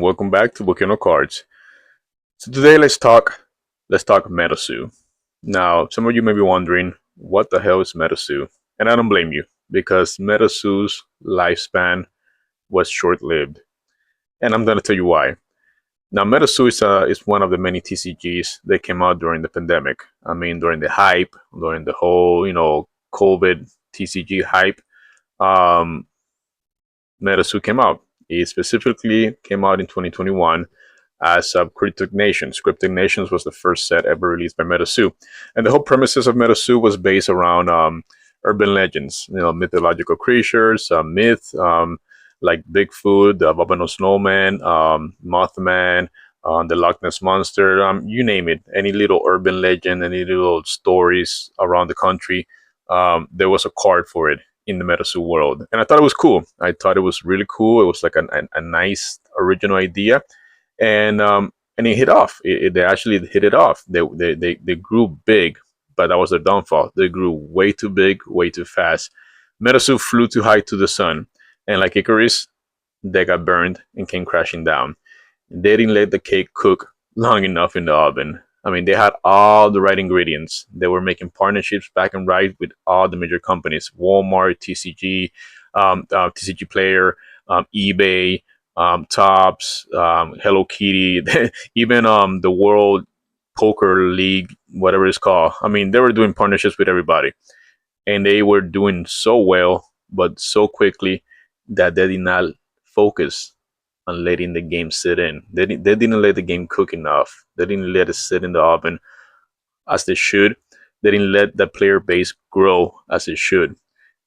welcome back to Volcano Cards. So today let's talk MetaZoo. Now, some of you may be wondering, what the hell is MetaZoo? And I don't blame you, because MetaZoo's lifespan was short-lived. And I'm gonna tell you why. Now, MetaZoo is one of the many TCGs that came out during the pandemic. I mean, during the hype, during the whole, COVID TCG hype, um, MetaZoo came out. It specifically came out in 2021 as Cryptic Nations. Cryptic Nations was the first set ever released by MetaZoo, and the whole premises of MetaZoo was based around urban legends, mythological creatures, myth, like Bigfoot, the Abominable Snowman, Mothman, the Loch Ness Monster, you name it. Any little urban legend, any little stories around the country, there was a card for it in the MetaZoo world, and I thought it was cool. I thought it was really cool. It was like a nice original idea, and it hit off. They actually hit it off. They grew big, but that was their downfall. They grew way too big, way too fast. MetaZoo flew too high to the sun, and like Icarus, they got burned and came crashing down. They didn't let the cake cook long enough in the oven. I mean, they had all the right ingredients. They were making partnerships back and right with all the major companies: Walmart, TCG, TCG Player, eBay, Tops, Hello Kitty, even the World Poker League, whatever it's called. I mean, they were doing partnerships with everybody, and they were doing so well, but so quickly that they did not focus on letting the game sit in. They didn't let the game cook enough. They didn't let it sit in the oven as they should. They didn't let the player base grow as it should.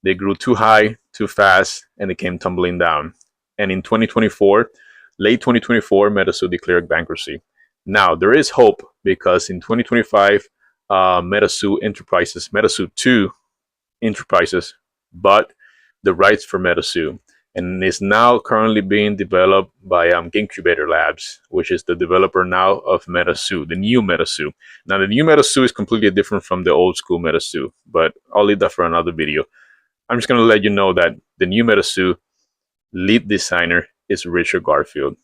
They grew too high, too fast, and they came tumbling down. And in 2024, late 2024, MetaZoo declared bankruptcy. Now, there is hope, because in 2025, MetaZoo 2 Enterprises bought the rights for MetaZoo, and is now currently being developed by Gamecubator Labs, which is the developer now of MetaZoo, the new MetaZoo. Now, the new MetaZoo is completely different from the old school MetaZoo, but I'll leave that for another video. I'm just going to let you know that the new MetaZoo lead designer is Richard Garfield.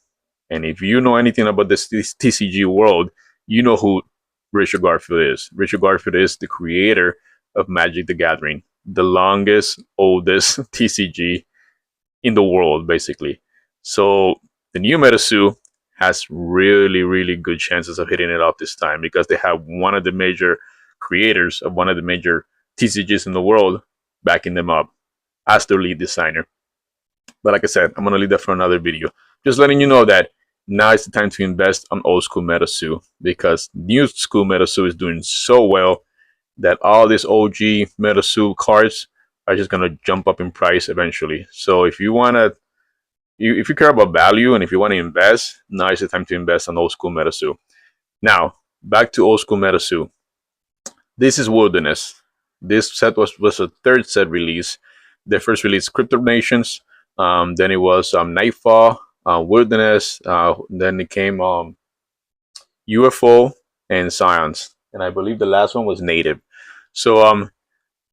And if you know anything about this TCG world, you know who Richard Garfield is. Richard Garfield is the creator of Magic the Gathering, the longest, oldest TCG in the world, basically. So the new MetaZoo has really, really good chances of hitting it off this time, because they have one of the major creators of one of the major TCGs in the world backing them up as their lead designer. But like I said, I'm going to leave that for another video. Just letting you know that now is the time to invest on old school MetaZoo, because new school MetaZoo is doing so well that all these OG MetaZoo cards are just going to jump up in price eventually. So if you want to, if you care about value and if you want to invest, now is the time to invest on old school MetaZoo. Now, back to old school MetaZoo. This is Wilderness. This set was a third set release. The first release, Cryptic Nations. Then it was Nightfall, Wilderness. Then it came UFO and Science. And I believe the last one was Native. So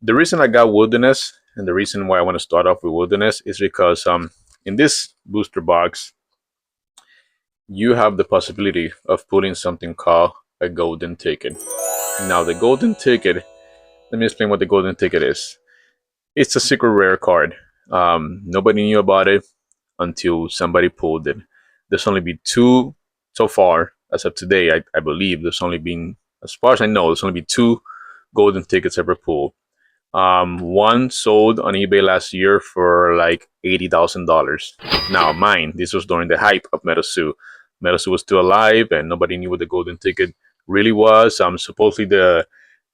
the reason I got Wilderness, and the reason why I want to start off with Wilderness, is because in this booster box, you have the possibility of putting something called a golden ticket. Now, the golden ticket, let me explain what the golden ticket is. It's a secret rare card. Nobody knew about it until somebody pulled it. There's only been two so far, as of today. I believe there's only been, as far as I know, there's only been two golden tickets ever pulled. One sold on eBay last year for like $80,000. Now, mine, this was during the hype of MetaZoo. MetaZoo was still alive, and nobody knew what the golden ticket really was. Supposedly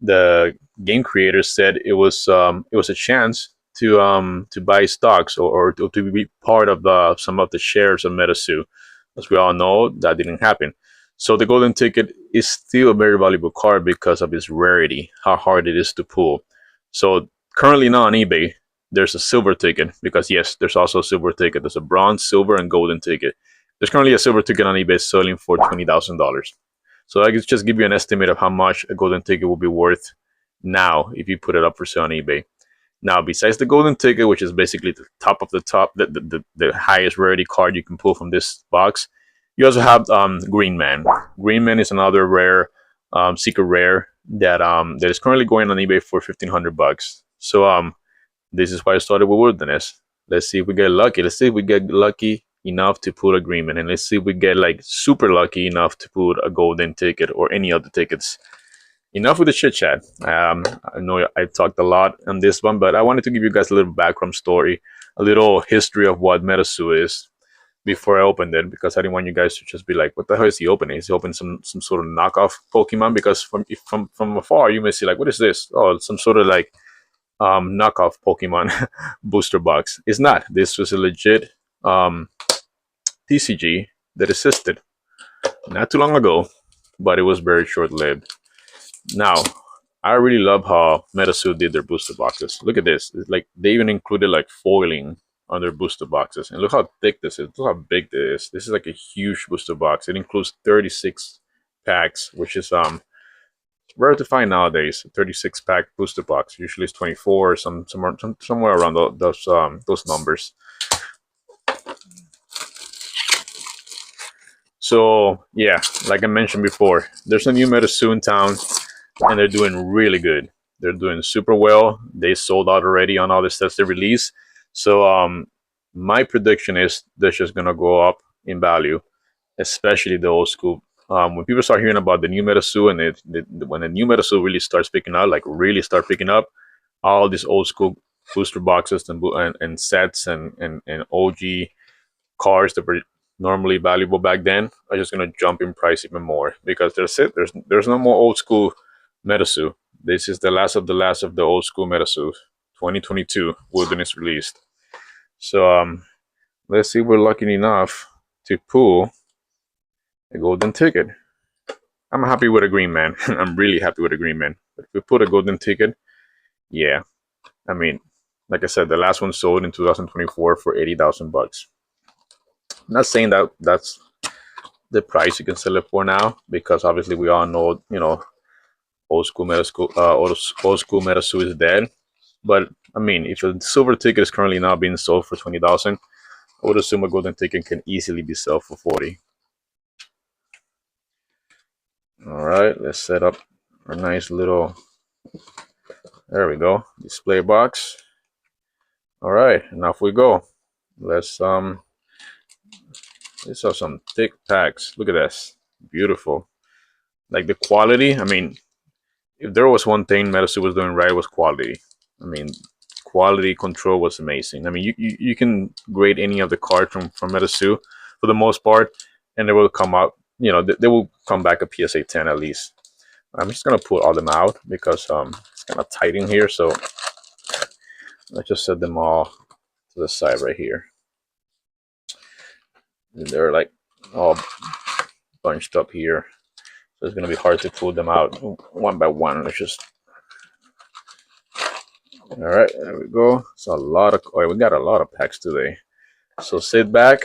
the game creators said it was a chance to buy stocks, or to be part of some of the shares of MetaZoo. As we all know, that didn't happen. So the golden ticket is still a very valuable card because of its rarity, how hard it is to pull. So currently now on eBay, there's a silver ticket, because yes, there's also a silver ticket. There's a bronze, silver, and golden ticket. There's currently a silver ticket on eBay selling for $20,000. So I can just give you an estimate of how much a golden ticket will be worth now if you put it up for sale on eBay. Now, besides the golden ticket, which is basically the top of the top, the highest rarity card you can pull from this box, You also have Green Man. Green Man is another rare, secret rare that is currently going on eBay for 1,500 bucks. So this is why I started with Wilderness. Let's see if we get lucky. Let's see if we get lucky enough to put a Green Man, and let's see if we get like super lucky enough to put a golden ticket or any other tickets. Enough with the chit chat. I know I talked a lot on this one, but I wanted to give you guys a little background story, a little history of what MetaZoo is before I opened it, because I didn't want you guys to just be like, "What the hell is he opening? Is he opening some sort of knockoff Pokemon?" Because from afar, you may see like, "What is this? Oh, it's some sort of like knockoff Pokemon booster box." It's not. This was a legit TCG that existed not too long ago, but it was very short lived. Now, I really love how MetaZoo did their booster boxes. Look at this. It's like they even included like foiling on their booster boxes. And look how thick this is. Look how big this is. This is like a huge booster box. It includes 36 packs, which is rare to find nowadays. A 36 pack booster box. Usually it's 24, somewhere around those numbers. So yeah, like I mentioned before, there's a new MetaZoo in town, and they're doing really good. They're doing super well. They sold out already on all the sets they released. So my prediction is they're just gonna go up in value, especially the old school. When people start hearing about the new MetaZoo and when the new MetaZoo really starts picking up, like really start picking up, all these old school booster boxes and sets and OG cars that were normally valuable back then are just gonna jump in price even more, because there's it. There's no more old school MetaZoo. This is the last of the old school MetaZoo. 2022 Wilderness released. So let's see if we're lucky enough to pull a golden ticket. I'm happy with a Green Man. I'm really happy with a Green Man. But if we put a golden ticket, yeah. I mean, like I said, the last one sold in 2024 for 80,000 bucks. I'm not saying that that's the price you can sell it for now, because obviously we all know, old school MetaZoo is dead. But I mean, if a silver ticket is currently now being sold for 20,000, I would assume a golden ticket can easily be sold for 40. All right, let's set up our nice little. There we go, display box. All right, and off we go. Let's these are some thick packs. Look at this, beautiful. Like the quality. I mean, if there was one thing MetaZoo was doing right, it was quality. I mean, quality control was amazing. I mean, you can grade any of the cards from MetaZoo for the most part, and they will come out. They will come back a PSA 10 at least. I'm just gonna pull all them out because it's kind of tight in here. So let's just set them all to the side right here. And they're like all bunched up here, so it's gonna be hard to pull them out one by one. Let's just. All right, there we go. It's a lot of. Oh, we got a lot of packs today. So sit back,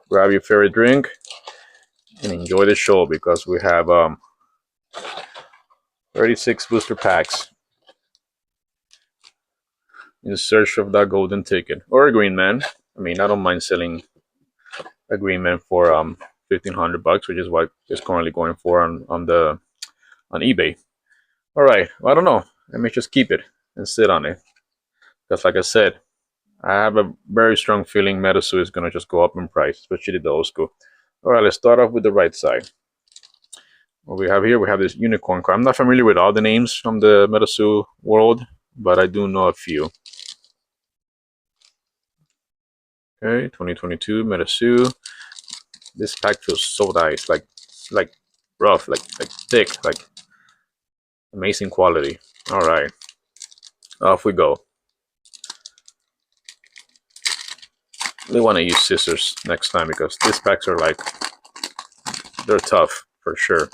grab your favorite drink, and enjoy the show, because we have 36 booster packs in search of that golden ticket or a Green Man. I mean, I don't mind selling a Green Man for 1,500 bucks, which is what it's currently going for on eBay. All right, well, I don't know. Let me just keep it and sit on it, because like I said, I have a very strong feeling MetaZoo is gonna just go up in price, especially the old school. All right, let's start off with the right side. What we have here, we have this unicorn card. I'm not familiar with all the names from the MetaZoo world, but I do know a few. Okay, 2022 MetaZoo. This pack feels so nice, like rough, like thick, like amazing quality. All right, off we go. We want to use scissors next time, because these packs are like, they're tough for sure.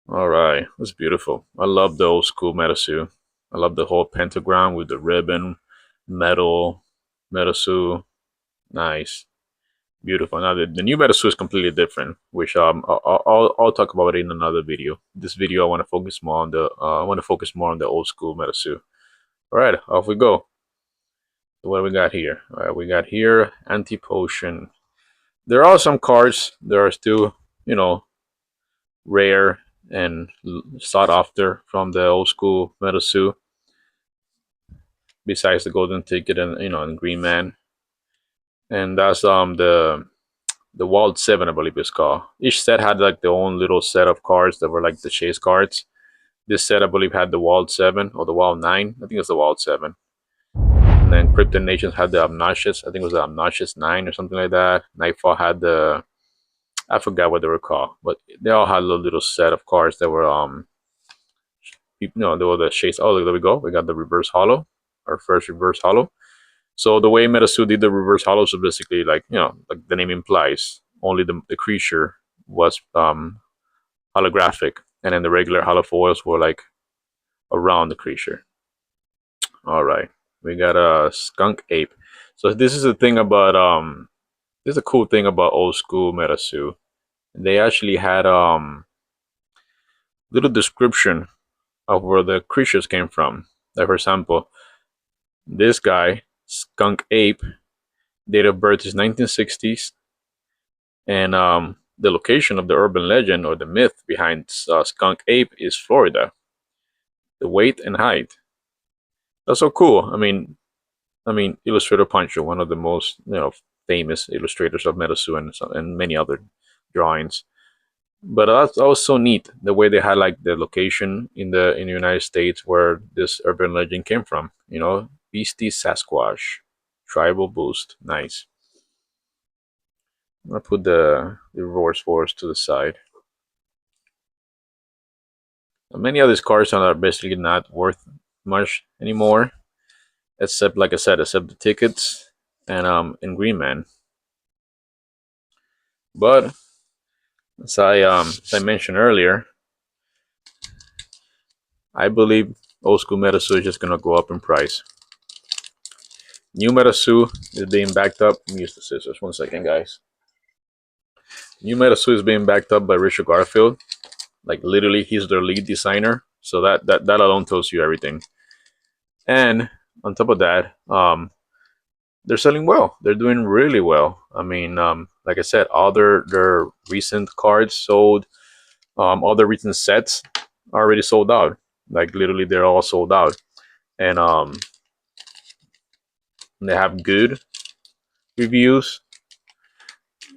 All right, that's beautiful. I love the old school MetaZoo. I love the whole pentagram with the ribbon, metal, MetaZoo. Nice, beautiful. Now the new MetaZoo is completely different, which I'll talk about it in another video. This video I want to focus more on the old school MetaZoo. All right, off we go. So what do we got here? We got here anti potion. There are some cards that are still, you know, rare and sought after from the old school MetaZoo. Besides the golden ticket and and Green Man, and that's the Wild Seven, I believe it's called. Each set had like their own little set of cards that were like the chase cards. This set, I believe, had the Wild Seven or the Wild Nine. I think it's the Wild Seven. And then Krypton Nations had the Obnoxious. I think it was the Obnoxious Nine or something like that. Nightfall had the, I forgot what they were called, but they all had a little set of cards that were they were the chase. Oh, look, there we go. We got the Reverse Hollow, our first Reverse Hollow. So the way MetaZoo did the Reverse Hollow, so basically, like like the name implies, only the creature was holographic, and then the regular hollow foils were like around the creature. All right, we got a Skunk Ape. So this is the thing about this is a cool thing about old school MetaZoo. They actually had little description of where the creatures came from. Like for example, this guy Skunk Ape, date of birth is 1960s, and the location of the urban legend or the myth behind Skunk Ape is Florida. The weight and height. That's so cool. Illustrator Pancho, one of the most famous illustrators of MetaZoo and many other drawings. But that was so neat the way they had like the location in the United States where this urban legend came from. Beastie Sasquatch, tribal boost, nice. I'm gonna put the reverse force to the side. Many of these cards are basically not worth much anymore, except like I said, except the tickets and Green Man. But as I mentioned earlier, I believe old school MetaZoo is just gonna go up in price. New MetaZoo is being backed up. Let me use the scissors. 1 second, guys. New MetaZoo is being backed up by Richard Garfield. Like literally, he's their lead designer. So that alone tells you everything. And on top of that, they're selling well. They're doing really well. Like I said, all their recent cards sold. All the recent sets are already sold out. Like literally, they're all sold out, and they have good reviews,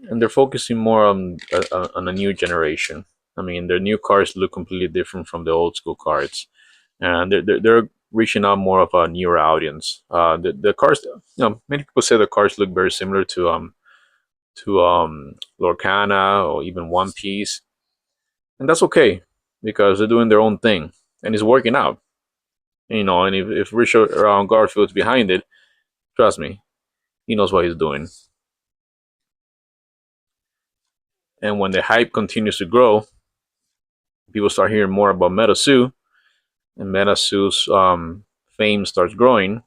and they're focusing more on a new generation. Their new cards look completely different from the old school cards, and they're reaching out more of a newer audience. The cards, many people say the cards look very similar to Lorcana or even One Piece, and that's okay because they're doing their own thing and it's working out. And if Richard Garfield's behind it, trust me, he knows what he's doing. And when the hype continues to grow, people start hearing more about MetaZoo, and MetaZoo's fame starts growing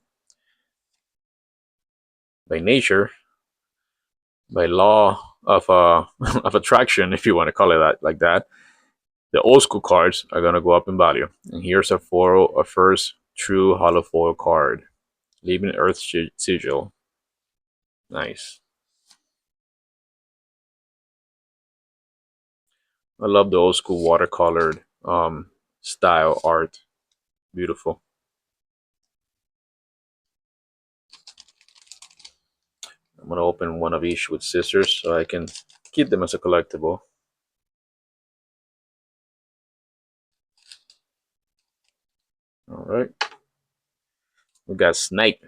by nature, by law of of attraction, if you want to call it that, like that. The old school cards are gonna go up in value. And here's a first true hollow foil card, leaving Earth sigil. Nice. I love the old school watercolored style art. Beautiful. I'm gonna open one of each with scissors so I can keep them as a collectible. All right. We got Snipe.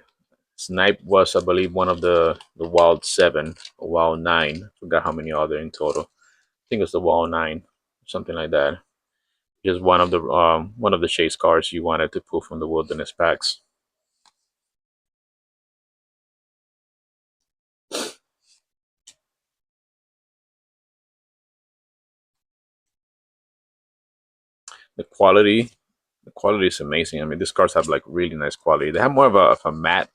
Snipe was, I believe, one of the Wild Seven or Wild Nine. Forgot how many are there in total. I think it's the Wild Nine, something like that. Just one of the chase cards you wanted to pull from the Wilderness packs. The quality, the quality is amazing. These cards have like really nice quality. They have more of a matte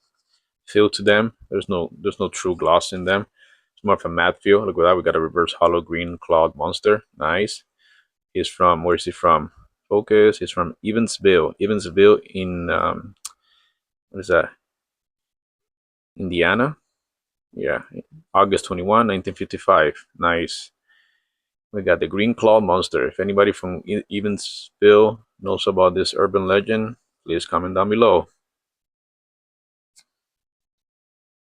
feel to them. There's no true gloss in them. It's more of a matte feel. Look at that. We got a reverse hollow green clawed monster. Nice. He's from, where is he from? Focus. He's from Evansville. Evansville in what is that? Indiana. Yeah, August 21, 1955. Nice. We got the Green Claw Monster. If anybody from Evansville knows about this urban legend, please comment down below.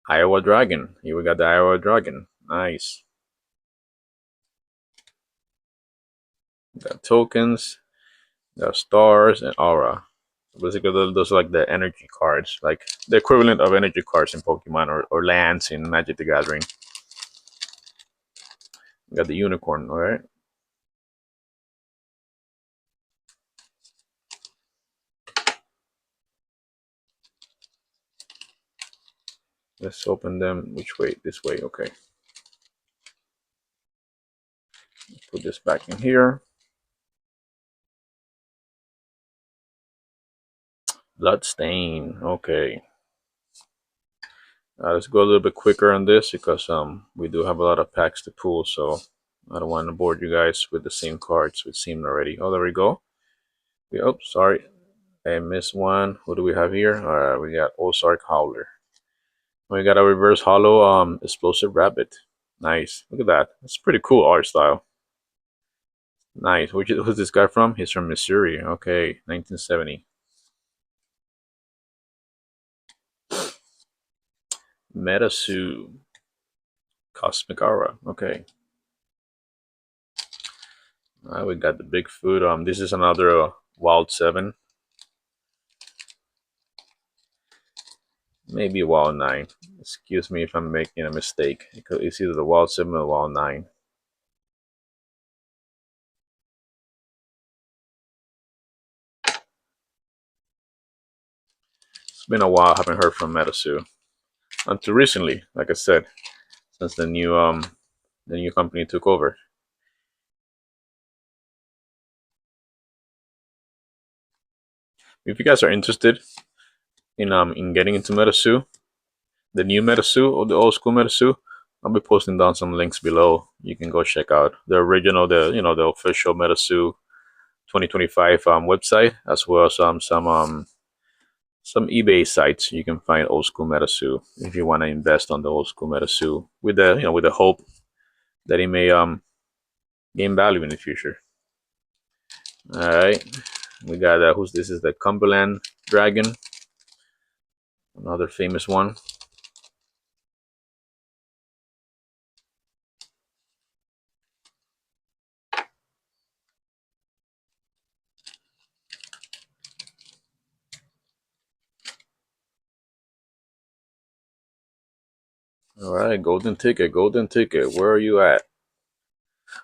Iowa Dragon. Here we got the Iowa Dragon. Nice. Got tokens, got stars, and aura. Basically, those are like the energy cards, like the equivalent of energy cards in Pokemon or lands in Magic the Gathering. Got the unicorn, alright? Let's open them. Which way? This way, okay. Put this back in here. Bloodstain, okay. Let's go a little bit quicker on this because we do have a lot of packs to pull, so I don't want to board you guys with the same cards we've seen already. Oh, there we go. Oh, sorry, I missed one. Who do we have here? We got Ozark Howler. We got a reverse hollow explosive rabbit. Nice. Look at that. That's pretty cool art style. Nice. Who's this guy from? He's from Missouri. Okay, 1970. MetaZoo. Cosmic Aura. Okay. We got the Bigfoot. This is another Wild 7. Maybe Wild 9. Excuse me if I'm making a mistake. It's either the Wild 7 or the Wild 9. It's been a while. I haven't heard from MetaZoo until recently. Like I said, since the new company took over. If you guys are interested in getting into MetaZoo, the new MetaZoo or the old school MetaZoo, I'll be posting down some links below. You can go check out the original, the official MetaZoo 2025 website, as well as some eBay sites. You can find old school MetaZoo if you want to invest on the old school MetaZoo with the hope that it may gain value in the future. All right, we got who's this? Is the Cumberland Dragon, another famous one. All right, golden ticket, golden ticket. Where are you at?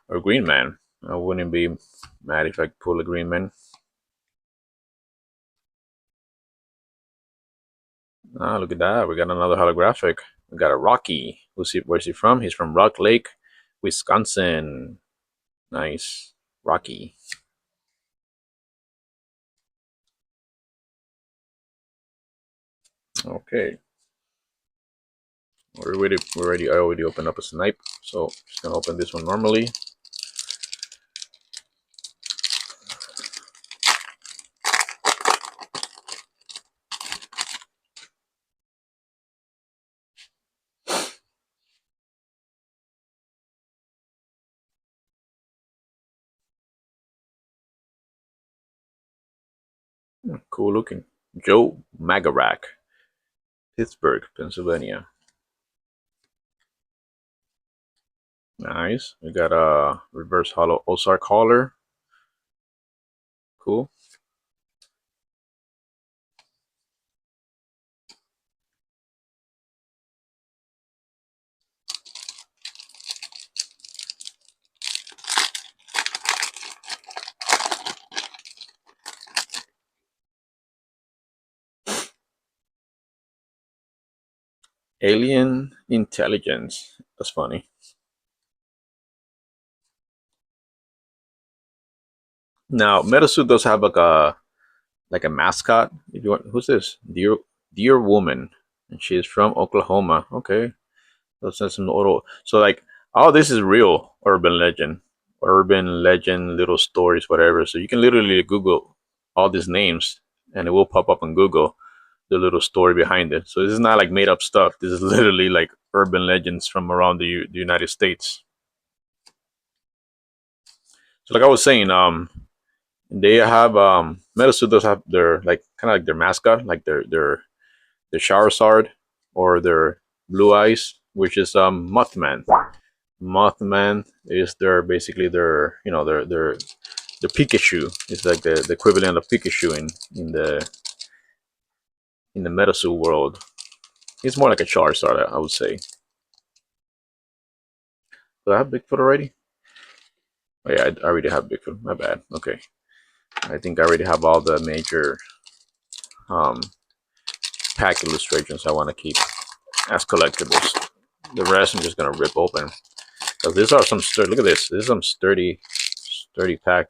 Or green man? I wouldn't be mad if I pull a green man. Ah, look at that. We got another holographic. We got a Rocky. Where's he from? He's from Rock Lake, Wisconsin. Nice. Rocky. Okay. I already opened up a snipe, so just gonna open this one normally. Cool looking. Joe Magarak, Pittsburgh, Pennsylvania. Nice. We got a reverse hollow Ozark Hauler. Cool. Alien Intelligence. That's funny. Now, MetaZoo does have like a mascot. If you want, who's this? Dear Woman, and she is from Oklahoma. Okay, that's some little. So like, oh, this is real urban legend, little stories, whatever. So you can literally Google all these names, and it will pop up on Google. the little story behind it. So this is not like made up stuff. This is literally like urban legends from around the United States. So like I was saying, they have MetaZoo does have their like kind of like their mascot, like their Charizard or their Blue Eyes, which is Mothman. Mothman is their basically their their Pikachu. It's like the equivalent of Pikachu in the MetaZoo world. It's more like a Charizard, I would say. Do I have Bigfoot already? Oh yeah, I already have Bigfoot. My bad. Okay, I think I already have all the major um, pack illustrations I want to keep as collectibles. The rest I'm just gonna rip open because these are some sturdy. Look at this. This is some sturdy pack.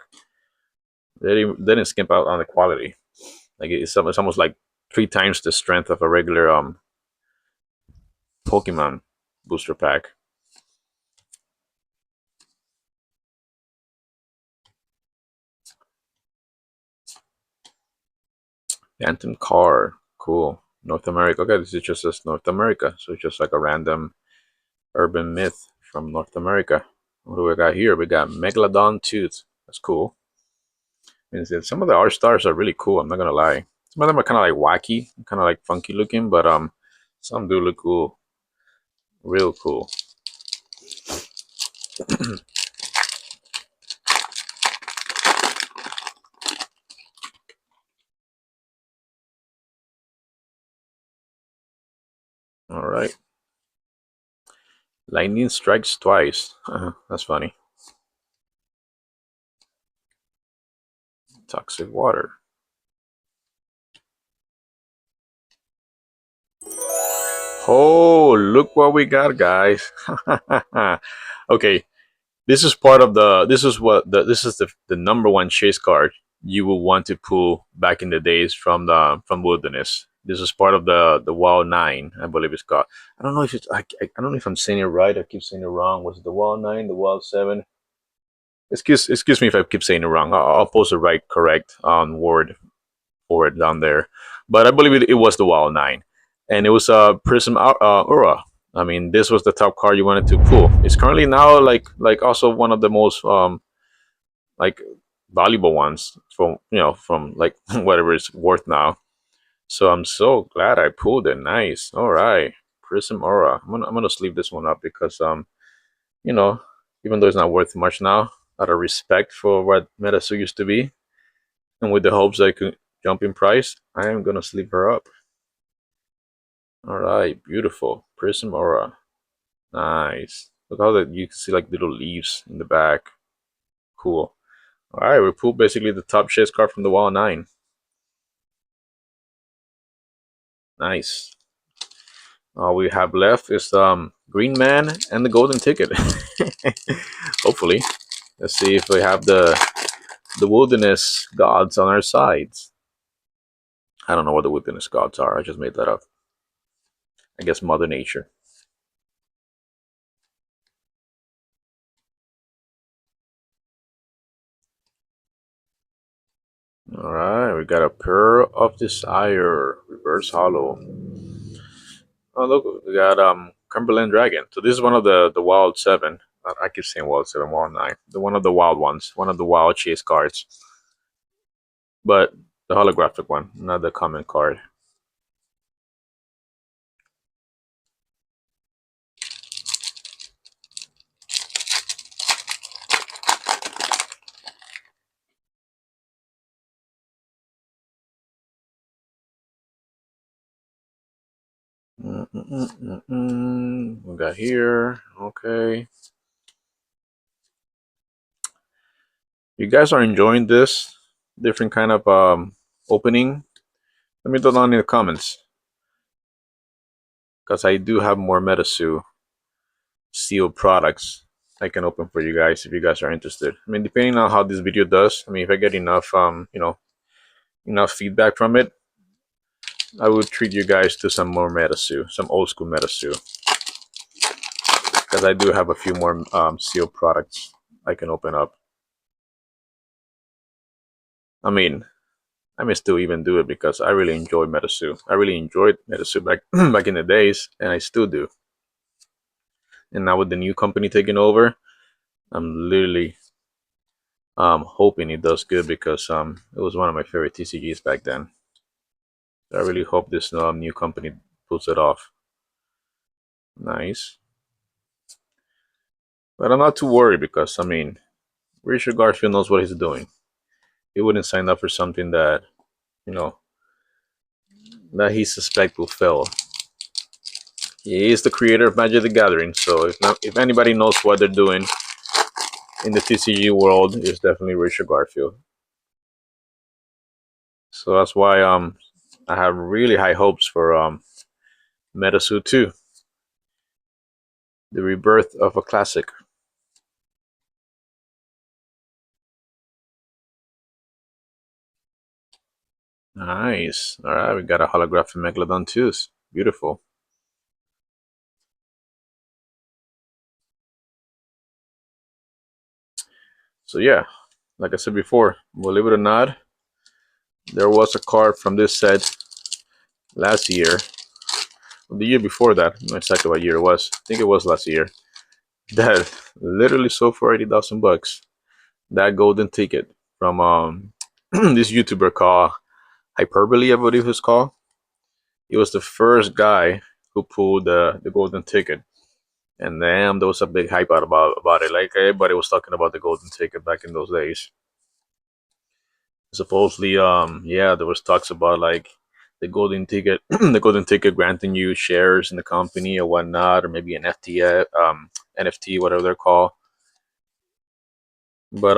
They didn't skimp out on the quality. Like it's almost like 3 times the strength of a regular Pokemon booster pack. Phantom car, cool. North America. Okay, this is just as North America, so it's just like a random urban myth from North America. What do we got here? We got Megalodon tooth. That's cool. Means that some of the art stars are really cool. I'm not gonna lie. Some of them are kind of like wacky, kind of like funky looking, but some do look cool, real cool. All right. Lightning strikes twice. That's funny. Toxic water. Oh, look what we got, guys. Okay, this is part of the. This is what this is the number one chase card you will want to pull back in the days from Wilderness. This is part of the Wild 9, I believe it's called. I don't know if it's I don't know if I'm saying it right. I keep saying it wrong. Was it the Wild 9, the Wild 7? Excuse me if I keep saying it wrong. I'll post the right correct word for it down there. But I believe it was the Wild 9, and it was Prism Aura. I mean, this was the top card you wanted to pull. It's currently now like also one of the most like valuable ones from from like whatever it's worth now. So I'm so glad I pulled it. Nice. All right, Prism Aura. I'm gonna sleeve this one up because you know even though it's not worth much now, out of respect for what MetaZoo used to be, and with the hopes that I could jump in price, I am gonna sleeve her up. All right, beautiful Prism Aura. Nice. Look how that you can see like little leaves in the back. Cool. All right, we pulled basically the top chase card from the Wall 9. Nice. All we have left is Green Man and the Golden Ticket. Hopefully, let's see if we have the Wilderness gods on our sides. I don't know what the Wilderness gods are. I just made that up. I guess Mother Nature. All right, we got a Pearl of Desire, Reverse Hollow. Oh look, we got Cumberland Dragon. So this is one of the Wild 7. I keep saying Wild 7, Wild 9. The one of the wild ones, one of the wild chase cards. But the holographic one, not the common card. We got here. Okay. You guys are enjoying this different kind of opening? Let me know down in the comments. Because I do have more MetaZoo sealed products I can open for you guys if you guys are interested. I mean, depending on how this video does, I mean, if I get enough, enough feedback from it, I will treat you guys to some more MetaZoo, some old school MetaZoo. Because I do have a few more sealed products I can open up. I mean, I may still even do it because I really enjoy MetaZoo. I really enjoyed MetaZoo back back in the days, and I still do. And now with the new company taking over, I'm literally hoping it does good because it was one of my favorite TCGs back then. I really hope this new company pulls it off. Nice. But I'm not too worried because, I mean, Richard Garfield knows what he's doing. He wouldn't sign up for something that, you know, that he suspect will fail. He is the creator of Magic the Gathering, so if anybody knows what they're doing in the TCG world, it's definitely Richard Garfield. So that's why I have really high hopes for MetaZoo 2, the rebirth of a classic. Nice. All right, we got a holographic Megalodon too. Beautiful. So yeah, like I said before, believe it or not, there was a card from this set last year, the year before that. I'm not exactly what year it was. I think it was last year. That literally sold for 80,000 bucks. That golden ticket from this YouTuber called Hyperbole, I believe it's called. He was the first guy who pulled the golden ticket, and damn, there was a big hype out about it. Like everybody was talking about the golden ticket back in those days. Supposedly, yeah, there was talks about like the golden ticket, the golden ticket granting you shares in the company or whatnot, or maybe an NFT, whatever they're called. But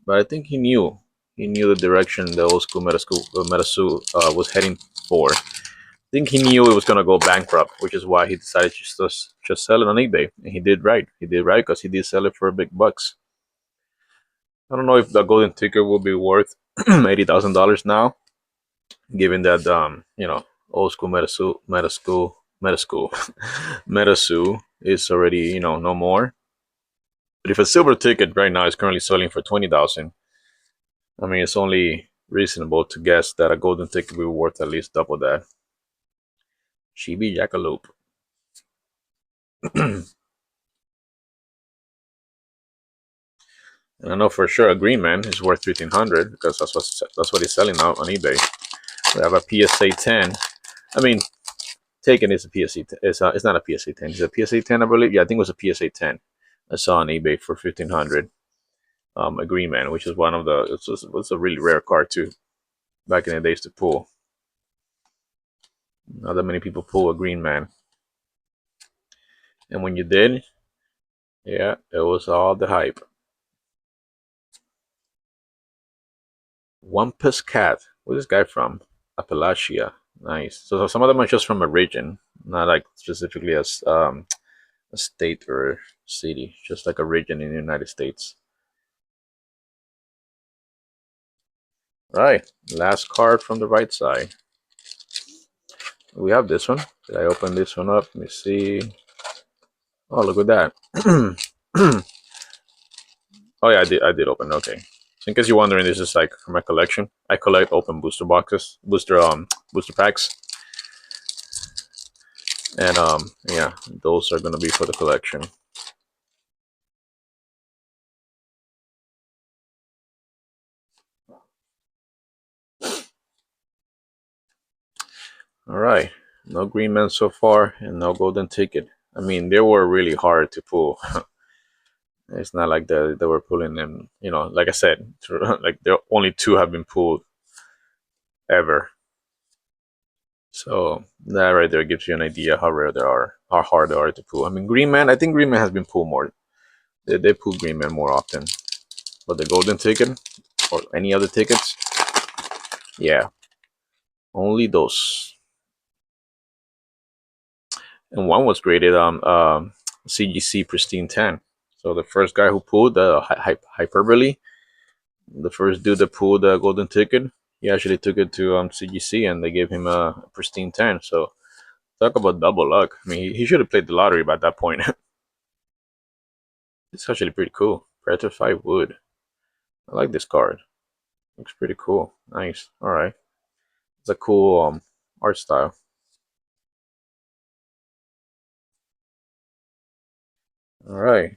but I think he knew the direction the old school MetaZoo was heading for. I think he knew it was gonna go bankrupt, which is why he decided to just sell it on eBay, and he did right. He did right because he did sell it for big bucks. I don't know if the golden ticket will be worth $80,000 now, given that old school MetaZoo is already no more. But if a silver ticket right now is currently selling for 20,000, I mean it's only reasonable to guess that a golden ticket will be worth at least double that. Chibi Jackalope. And I know for sure a Green Man is worth 1,500 because that's what he's selling out on eBay. We have a PSA 10. I mean, Taken is a PSA. It's not a PSA 10. It's a PSA 10, I believe. Yeah, I think it was a PSA 10. I saw on eBay for 1,500. A Green Man, which is one of the. It's a really rare card too. Back in the days to pull. Not that many people pull a Green Man. And when you did, yeah, it was all the hype. Wampus Cat. Where's this guy from? Appalachia. Nice. So some of them are just from a region, not like specifically as a state or city, just like a region in the United States. Right. Last card from the right side. We have this one. Did I open this one up? Let me see. Oh, look at that. Oh yeah, I did open. Okay. So in case you're wondering, this is like for my collection. I collect open booster boxes, booster packs, and yeah, those are gonna be for the collection. All right. No green man so far, and no golden ticket. I mean, they were really hard to pull. It's not like they were pulling them. Like I said, like there only two have been pulled ever. So that right there gives you an idea how rare they are, how hard they are to pull. I mean, Green Man. I think Green Man has been pulled more. They pull Green Man more often, but the golden ticket or any other tickets, yeah, only those. And one was graded CGC Pristine 10. So the first guy who pulled the Hyperbole, the first dude that pulled the golden ticket, he actually took it to CGC and they gave him a Pristine 10. So talk about double luck. I mean, he should have played the lottery by that point. It's actually pretty cool. Predator 5 Wood. I like this card. Looks pretty cool. Nice. All right. It's a cool art style. All right.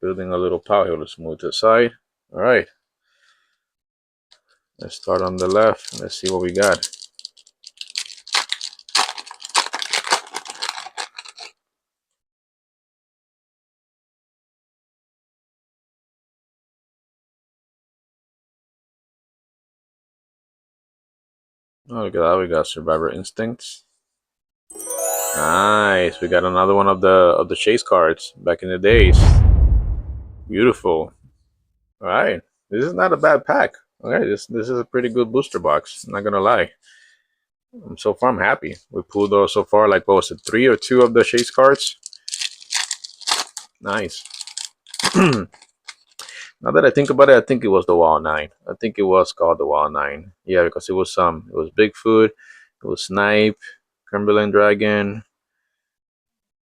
Building a little power hill. Let's move to the side. All right. Let's start on the left. Let's see what we got. Oh, look at that. We got Survivor Instincts. Nice. We got another one of the chase cards back in the days. Beautiful. All right. This is not a bad pack. Okay, this is a pretty good booster box. I'm not gonna lie. So far, I'm happy. We pulled so far like what was it, 3 or 2 of the chase cards. Nice. Now that I think about it, I think it was the Wall 9. I think it was called the Wall 9. Yeah, because it was Bigfoot, it was Snipe, Cumberland Dragon.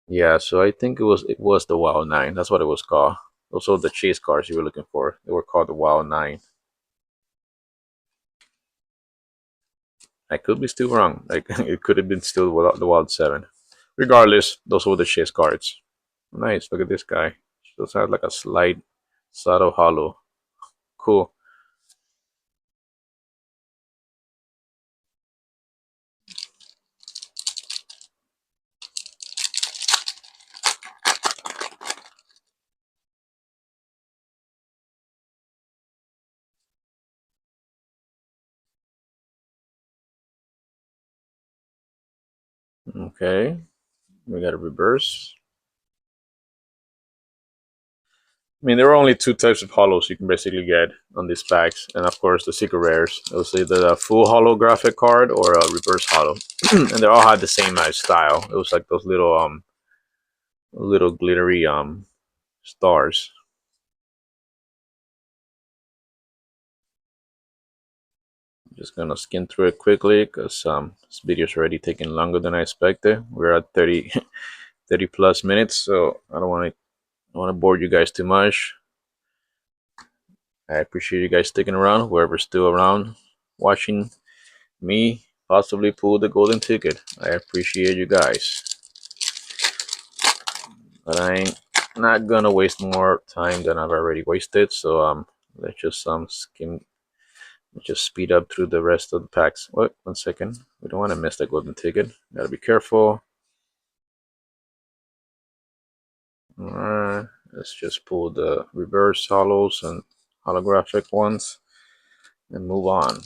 Yeah, so I think it was the Wall 9. That's what it was called. Also the chase cards you were looking for. They were called the Wall 9. I could be still wrong. Like it could have been still the Wild 7. Regardless, those were the chase cards. Nice. Look at this guy. Just has like a slight subtle hollow. Cool. Okay. We got a reverse. I mean, there are only 2 types of hollows you can basically get on these packs, and of course the secret rares. It was either a full holographic card or a reverse hollow, and they all had the same style. It was like those little glittery stars. I'm just gonna skim through it quickly because this video is already taking longer than I expected. We're at 30, 30 plus minutes, so I don't want to bore you guys too much. I appreciate you guys sticking around, whoever's still around watching me possibly pull the golden ticket. I appreciate you guys. But I ain't not gonna waste more time than I've already wasted, so let's just skim, let's just speed up through the rest of the packs. What? 1 second. We don't want to miss the golden ticket. Gotta be careful. Alright, let's just pull the reverse hollows and holographic ones and move on.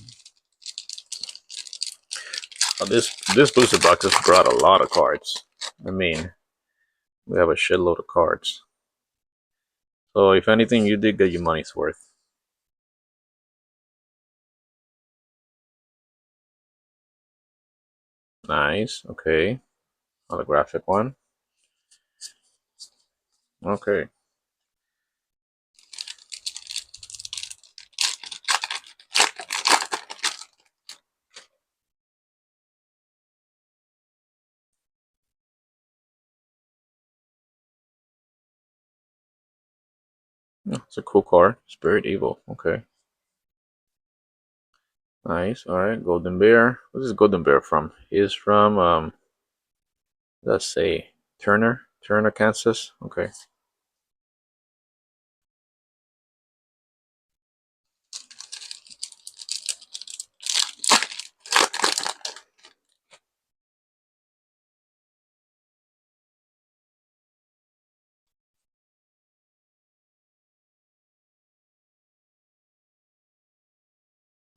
This booster box has brought a lot of cards. I mean, we have a shitload of cards. So if anything, you did get your money's worth. Nice. Okay. Holographic one. Okay. Yeah, it's a cool card. Spirit Evil. Okay. Nice. All right. Golden Bear. What's this Golden Bear from? He's from let's say Turner, Kansas. Okay.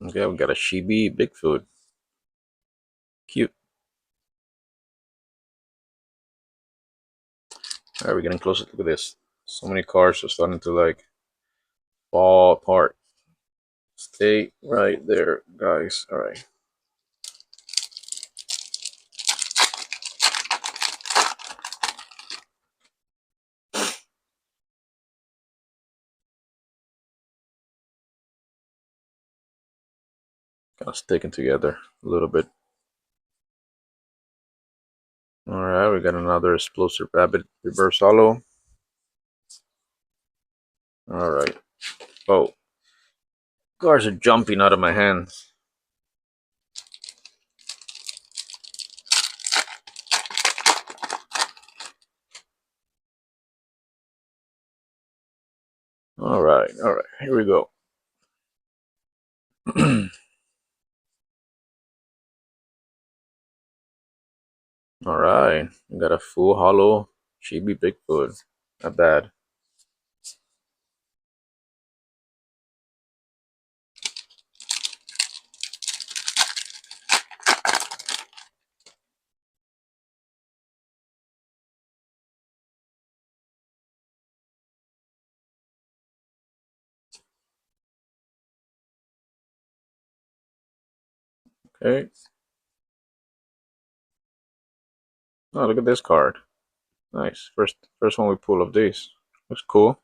Okay. We got a Shibi Bigfoot. Cute. All right. We're getting closer. Look at this. So many cards are starting to like fall apart. Stay right there, guys. All right. Kind of sticking together a little bit. All right, we got another explosive rabbit reverse hollow. All right. Oh, Cards are jumping out of my hands. All right, here we go. All right, we got a full hollow chibi Bigfoot. Not bad. Okay. Oh, look at this card. Nice. First one we pull of this. Looks cool.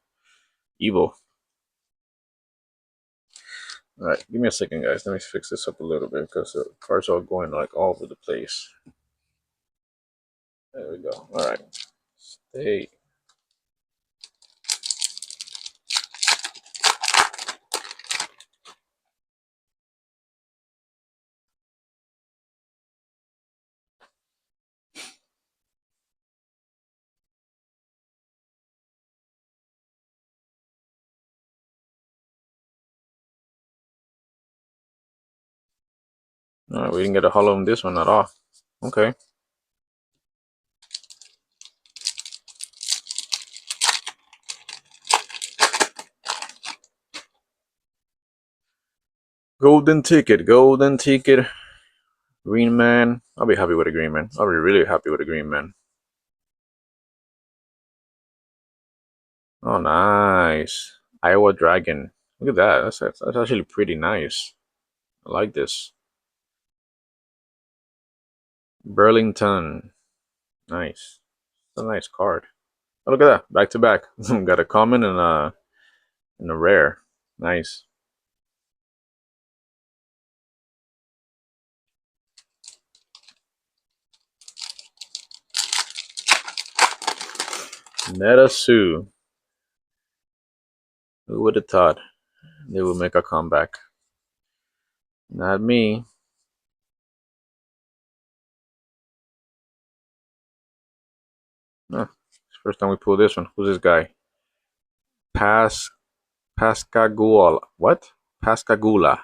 Evil. All right, give me a second, guys. Let me fix this up a little bit because the cards are going like all over the place. There we go. All right. Stay. All right, we didn't get a hollow on this one at all. Okay. Golden ticket. Golden ticket. Green man. I'll be happy with a green man. I'll be really happy with a green man. Oh, nice. Iowa Dragon. Look at that. That's actually pretty nice. I like this. Burlington. Nice. It's a nice card. Oh, look at that. Back to back. Got a common and a rare. Nice. MetaZoo. Who would have thought they would make a comeback? Not me. No. First time we pull this one. Who's this guy? Pas Pascagoula. What? Pascagoula.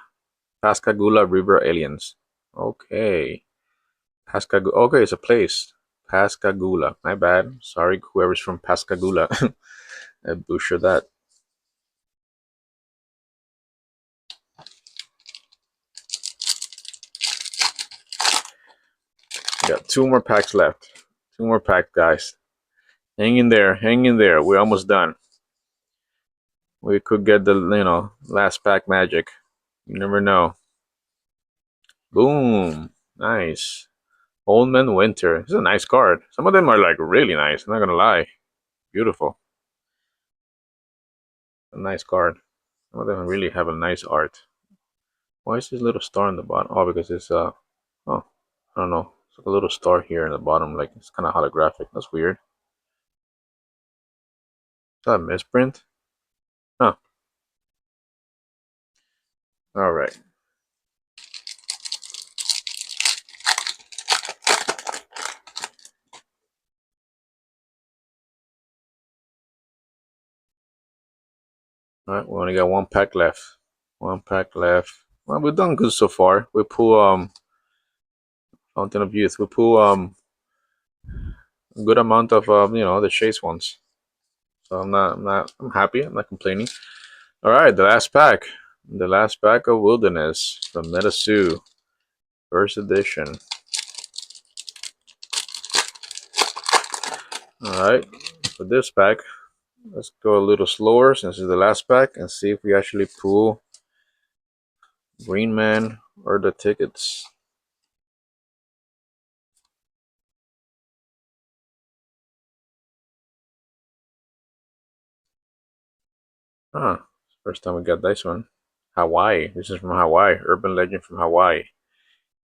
Pascagoula River Aliens. Okay. Pascagoula. Okay, it's a place. Pascagoula. My bad. Sorry, whoever's from Pascagoula. I butchered that. Got two more packs left. Two more packs, guys. Hang in there. Hang in there. We're almost done. We could get the, last pack magic. You never know. Boom. Nice. Old Man Winter. It's a nice card. Some of them are like really nice. I'm not gonna lie. Beautiful. A nice card. Some of them really have a nice art. Why is this little star on the bottom? Oh, because it's oh, I don't know. It's like a little star here in the bottom, like it's kind of holographic. That's weird. Is that a misprint? Huh. All right. All right. We only got one pack left. One pack left. Well, we've done good so far. We pull Fountain of Youth. We pull a good amount of the chase ones. So I'm happy. I'm not complaining. All right, the last pack. The last pack of Wilderness from MetaZoo, first edition. All right, for this pack, let's go a little slower since it's the last pack and see if we actually pull Green Man or the tickets. Huh, first time we got this one. Hawaii. This is from Hawaii. Urban Legend from Hawaii.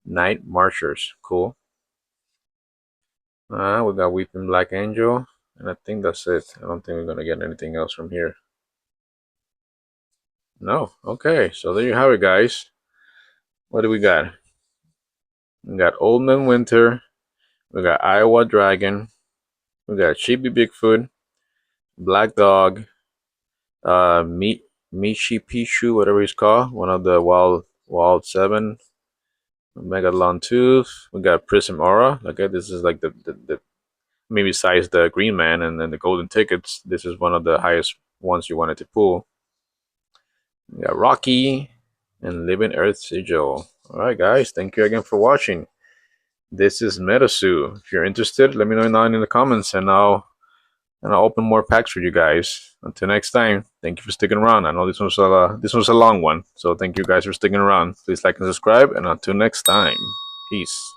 Night Marchers. Cool. We got Weeping Black Angel. And I think that's it. I don't think we're going to get anything else from here. No. Okay, so there you have it, guys. What do we got? We got Old Man Winter. We got Iowa Dragon. We got Chibi Bigfoot, Black Dog, Michi Pichu, whatever he's called, one of the Wild Seven, Megalon Tooth. We got Prism Aura. Okay, this is like the maybe besides the Green Man and then the Golden Tickets, this is one of the highest ones you wanted to pull. We got Rocky and Living Earth Sigil. All right, guys, thank you again for watching. This is MetaZoo. If you're interested, let me know down in the comments, and I'll open more packs for you guys. Until next time, thank you for sticking around. I know this was a long one, so thank you guys for sticking around. Please like and subscribe, and until next time, peace.